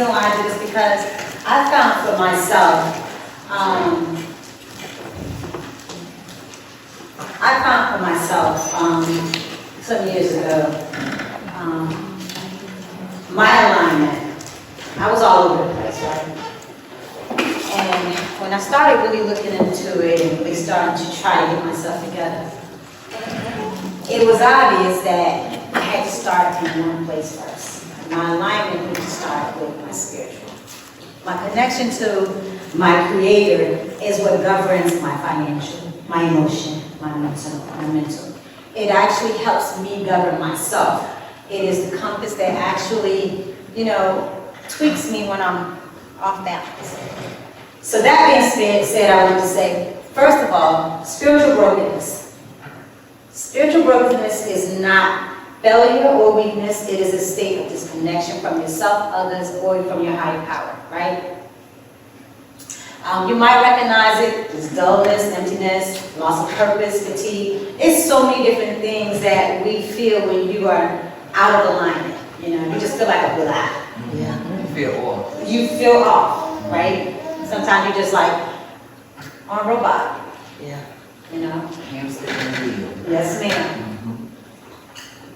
reason why I do this is because I found for myself, some years ago, my alignment. I was all over the place, right? And when I started really looking into it and really starting to try to get myself together, it was obvious that I had to start in one place first. My alignment needed to start with my spiritual. My connection to my Creator is what governs my financial, my emotion, my mental. It actually helps me govern myself. It is the compass that actually, tweaks me when I'm off balance. So that being said, I want to say, first of all, spiritual brokenness. Spiritual brokenness is not failure or weakness. It is a state of disconnection from yourself, others, or from your higher power, right? You might recognize it as dullness, emptiness, loss of purpose, fatigue. It's so many different things that we feel when you are out of alignment. You just feel like a blah. Yeah. You feel off. You feel off, right? Sometimes you're just like on a robot. Yeah. Hamster in the wheel. Yes, ma'am.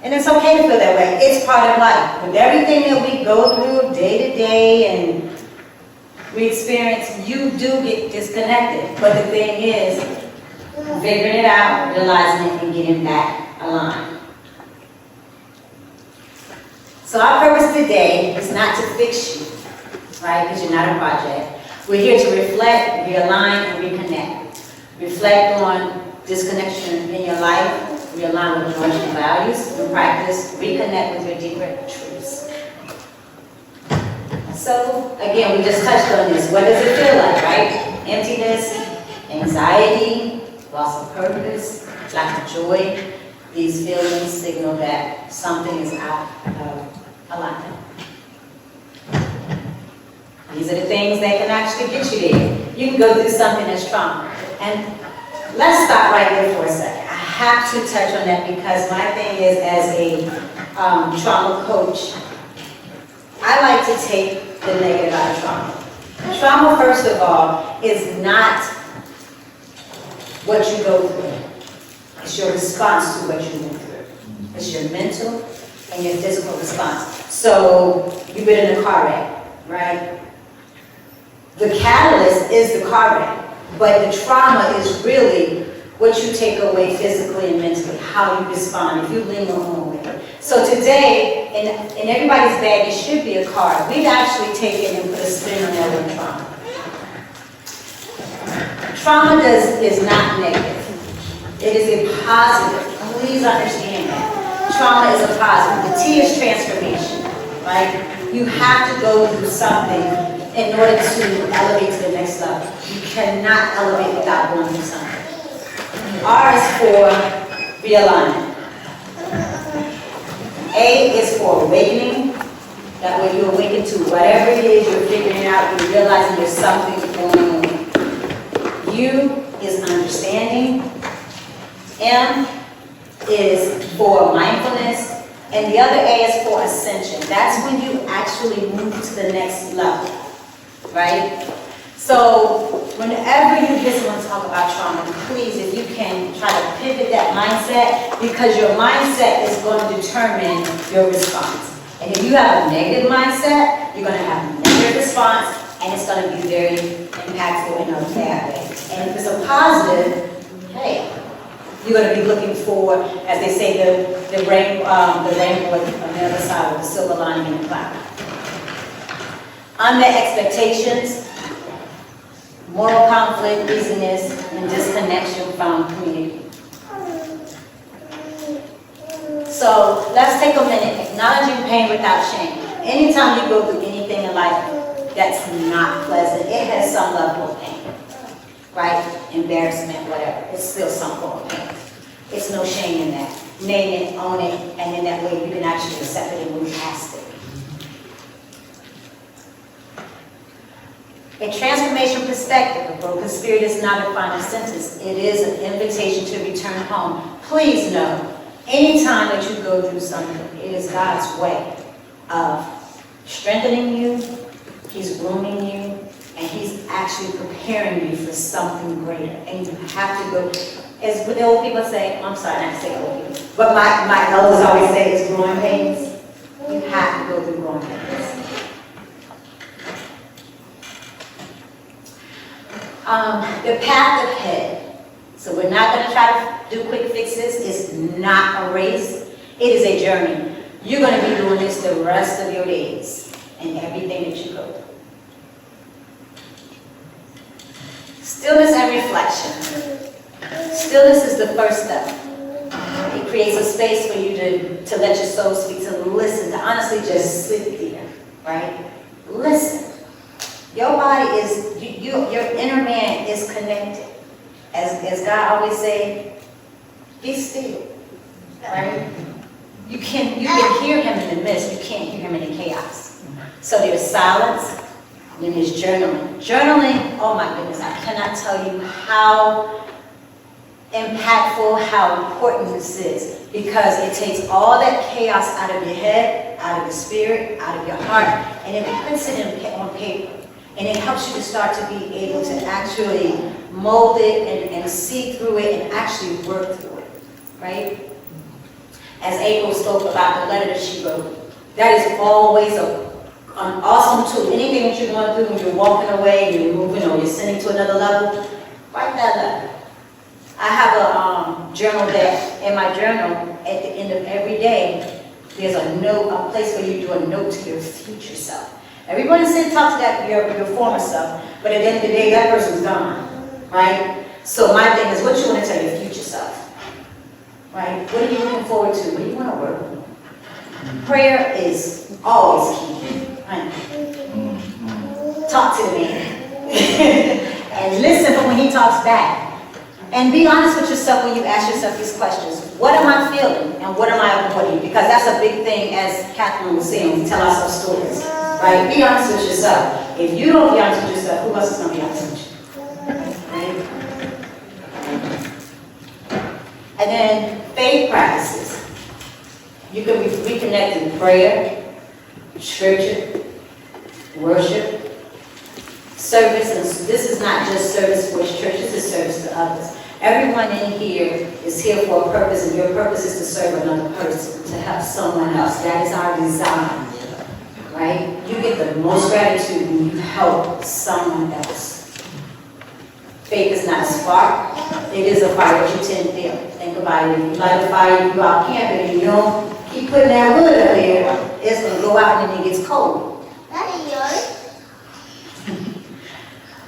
And it's okay to feel that way. It's part of life. With everything that we go through day to day and we experience, you do get disconnected. But the thing is, figuring it out, realizing it, and getting back aligned. So our purpose today is not to fix you, right? Because you're not a project. We're here to reflect, realign, and reconnect. Reflect on disconnection in your life, realign with your emotional values, and practice, reconnect with your deeper truths. So, again, we just touched on this. What does it feel like, right? Emptiness, anxiety, loss of purpose, lack of joy. These feelings signal that something is out of alignment. These are the things that can actually get you there. You can go through something that's trauma. And let's stop right there for a second. I have to touch on that because my thing is, as a trauma coach, I like to take the negative out of trauma. Trauma, first of all, is not what you go through. It's your response to what you went through. It's your mental and your physical response. So, you've been in a car wreck, right? The catalyst is the car wreck, but the trauma is really what you take away physically and mentally, how you respond, if you linger on with it. So today, in everybody's bag, it should be a card. We've actually taken and put a spin on that word trauma. Trauma is not negative. It is a positive. Please understand that. Trauma is a positive. The T is transformation, right? You have to go through something in order to elevate to the next level. You cannot elevate without going through something. R is for realignment. A is for awakening. That way you awaken to whatever it is you're figuring out, you're realizing there's something going on. U is understanding. M is for mindfulness. And the other A is for ascension. That's when you actually move to the next level. Right? So, whenever you hear someone talk about trauma, please, if you can, try to pivot that mindset, because your mindset is going to determine your response. And if you have a negative mindset, you're going to have a negative response, and it's going to be very impactful in a bad way. And if it's a positive, hey, you're going to be looking for, as they say, the rainbow on the other side of the silver lining in the cloud. Unmet expectations, moral conflict, busyness, and disconnection from community. So let's take a minute, acknowledging pain without shame. Anytime you go through anything in life that's not pleasant, it has some level of pain, right? Embarrassment, whatever. It's still some form of pain. It's no shame in that. Name it, own it, and in that way you can actually accept it and move past it. A transformation perspective, a broken spirit is not a final sentence. It is an invitation to return home. Please know, anytime that you go through something, it is God's way of strengthening you, He's grooming you, and he's actually preparing you for something greater. And you have to go, as the old people say, I'm sorry, not to say old people, but my elders always say it's growing pains. You have to go through growing pains. The path ahead. So we're not going to try to do quick fixes. It's not a race. It is a journey. You're going to be doing this the rest of your days and everything that you go through. Stillness and reflection. Stillness is the first step. It creates a space for you to let your soul speak, to listen, to honestly just sit there, right? Listen. Your body is, your inner man is connected. As God always say, be still, right? You can hear him in the midst, you can't hear him in the chaos. So there's silence, and then there's journaling. Journaling, oh my goodness, I cannot tell you how impactful, how important this is, because it takes all that chaos out of your head, out of your spirit, out of your heart, and it puts it on paper. And it helps you to start to be able to actually mold it and see through it and actually work through it, right? As April spoke about the letter that she wrote, that is always an awesome tool. Anything that you're going through when you're walking away, you're moving, or you're sending to another level, write that letter. I have a journal that, in my journal, at the end of every day, there's a note, a place where you do a note to your future self. Everybody said talk to that your former self, but at the end of the day, that person's gone, right? So my thing is, what you want to tell your future self, right? What are you looking forward to? What do you want to work on? Prayer is always key, right? Talk to the man. And listen for when he talks back. And be honest with yourself when you ask yourself these questions. What am I feeling and what am I avoiding? Because that's a big thing, as Catherine was saying, we tell ourselves stories. Right? Be honest with yourself. If you don't be honest with yourself, who else is going to be honest with you? Right? And then faith practices. You can reconnect in prayer, church, worship, service. And this is not just service for his church, this is service to others. Everyone in here is here for a purpose, and your purpose is to serve another person, to help someone else. That is our design. Right? You get the most gratitude when you help someone else. Faith is not a spark. It is a fire that you tend to feel. Think about it. If you light a fire, you go out camping, and you don't keep putting that wood up there, it's going to go out and then it gets cold. That is yours.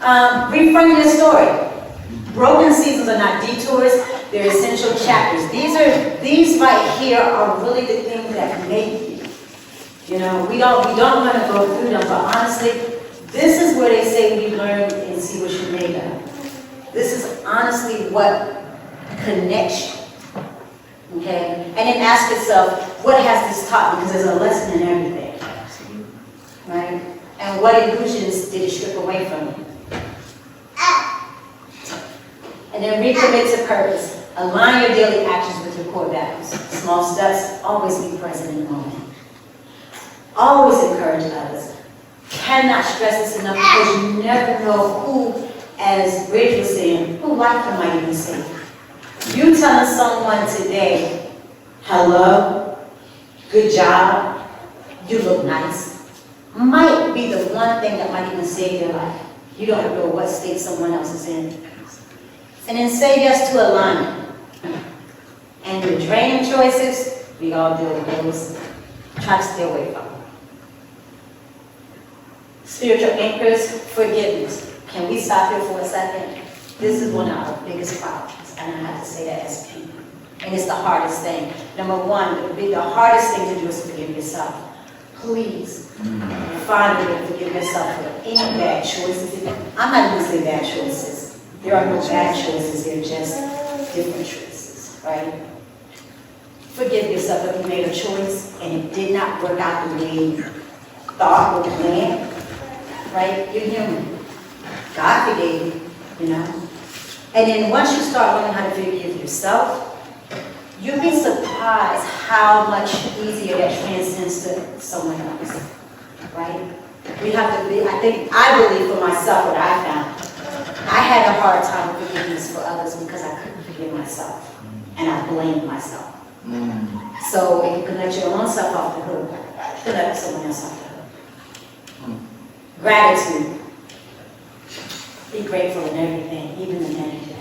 Reframe your story. Broken seasons are not detours, they're essential chapters. These right here are really the things that make you. You know, we don't want to go through them, but honestly, this is where they say we learn and see what you're made of. This is honestly what connects you. Okay? And then ask yourself, what has this taught me? Because there's a lesson in everything. Right? And what illusions did it strip away from you? And then recommit to purpose. Align your daily actions with your core values. Small steps, always be present in the moment. Always encourage others. Cannot stress this enough, because you never know who, as Bridge was saying, who life might even save. You telling someone today, hello, good job, you look nice, might be the one thing that might even save their life. You don't know what state someone else is in. And then say yes to alignment. And the draining choices, we all deal with those. Try to stay away from them. Spiritual anchors, forgiveness. Can we stop here for a second? This is one of our biggest problems, and I have to say that as people. And it's the hardest thing. Number one, the hardest thing to do is forgive yourself. Please find a way to forgive yourself for any bad choices. I'm not going to say bad choices. There are no bad choices, they're just different choices, right? Forgive yourself if you made a choice and it did not work out the way you thought or planned, right? You're human. God forgave you, you know? And then once you start learning how to forgive yourself, you'll be surprised how much easier that transcends to someone else, right? We have to be, I believe for myself what I found. I had a hard time with forgiveness for others because I couldn't forgive myself. And I blamed myself. So if you can let your own self off the hook, you can let someone else off the hook. Gratitude. Be grateful in everything, even the negative.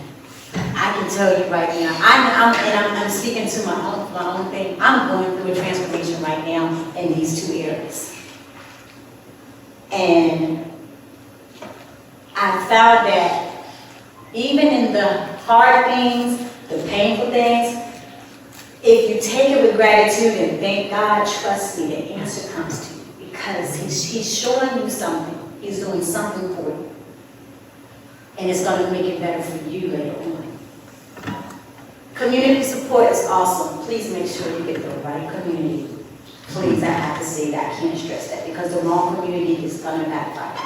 I can tell you right now, I'm speaking to my own thing. I'm going through a transformation right now in these two areas. And I found that even in the hard things, the painful things, if you take it with gratitude and thank God, trust me, the answer comes to you because he's showing you something. He's doing something for you. And it's going to make it better for you later on. Community support is awesome. Please make sure you get the right community. Please, I have to say that. I can't stress that because the wrong community is going to backfire.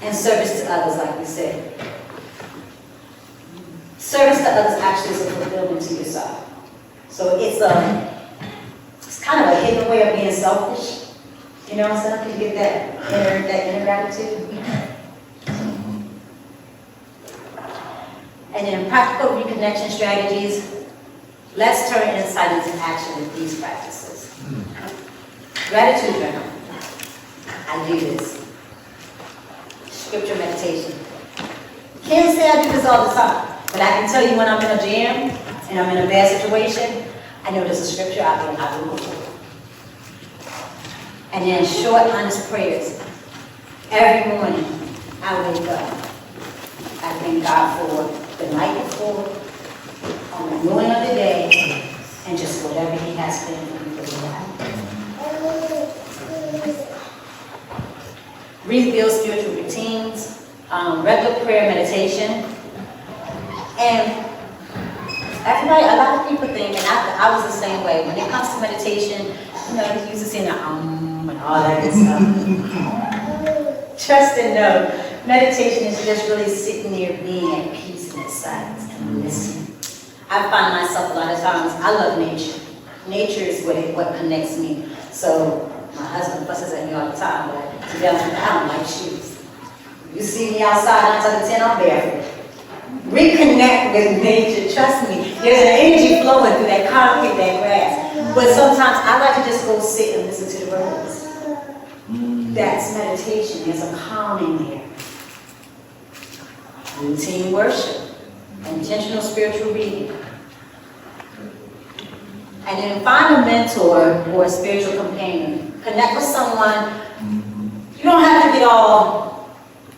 And service to others, like we said. Service to others actually is a fulfillment to yourself. So it's kind of a hidden way of being selfish. You know what I'm saying? Can you get that inner gratitude? And then practical reconnection strategies. Let's turn insight into action with these practices. Gratitude journal. I do this. Scripture meditation. Can't say I do this all the time, but I can tell you when I'm in a jam and I'm in a bad situation, I know there's a scripture out there and I will go for it. And then short, honest prayers. Every morning I wake up. I thank God for the night before, on the morning of the day, and just whatever He has planned for me for the life. Rebuild spiritual routines, regular prayer, meditation, and everybody, a lot of people think, and I was the same way, when it comes to meditation, you know, you used to sing the and all that good stuff. Trust and know. Meditation is just really sitting there being at peace in silence and listening. I find myself a lot of times, I love nature. Nature is what connects me. So my husband fusses at me all the time, but to be honest with you, I don't like shoes. You see me outside 9 times out of 10, I'm barefoot. Reconnect with nature, trust me. There's an energy flowing through that concrete, that grass. But sometimes I like to just go sit and listen to the birds. That's meditation, there's a calming there. Routine worship, intentional spiritual reading. And then find a mentor or a spiritual companion. Connect with someone. You don't have to get all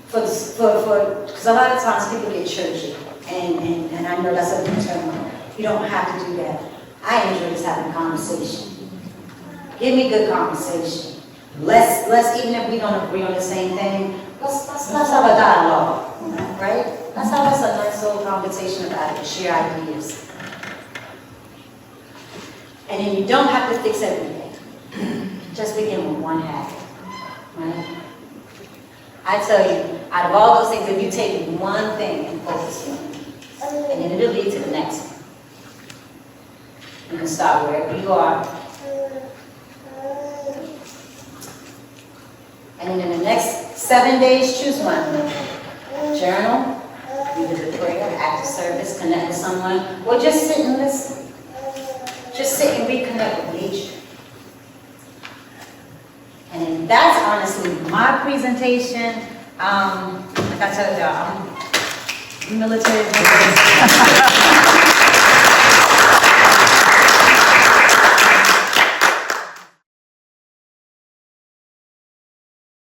because a lot of times people get churchy. And I know that's a new term. You don't have to do that. I enjoy just having a conversation. Give me good conversation. Let's even if we don't agree on the same thing, let's have a dialogue. Right? Let's have a nice little conversation about it, share ideas. And then you don't have to fix everything. Just begin with one habit. Right? I tell you, out of all those things, if you take one thing and focus on it, and then it'll lead to the next one. You can start wherever you are. And then in the next 7 days, choose one. Journal, either the prayer, act of service, connect with someone, or just sit and listen. Just sit and reconnect with nature. And that's honestly my presentation. Like I told y'all, I'm military.